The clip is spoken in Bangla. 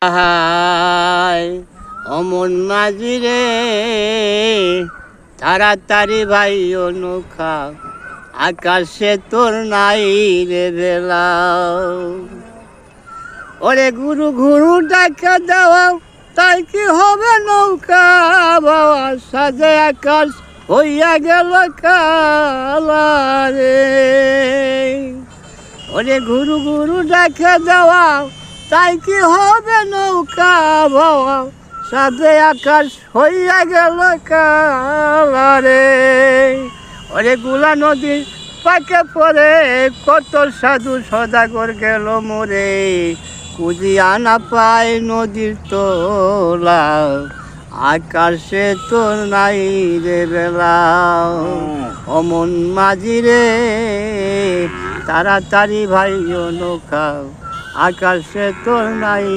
হায় অমন মাঝি রে, তাড়াতাড়ি ভাই নৌকা, আকাশে তোর নাই রে বেলা। ওরে গুরু গুরু ডাকা দেওয়া, তাই কি হবে নৌকা বাবা, সাজে আকাশ হইয়া গেল কালা রে। ওরে গুরু গুরু ডাকা দেওয়া, তাই কি হবে নৌকা বাবা, সাজে আকাশ হইয়া গেল কালা রে। ওরে গুলা নদীর পাকে পড়ে, কত সাধু সদাগর গেল মোরে, কুজিয়া না পায় নদীর তোলা, আকাশে তোর নাই রে বেলা। অমন মাঝি রে, তাড়াতাড়ি ভাই নৌকা, আকাশে তোর নাই।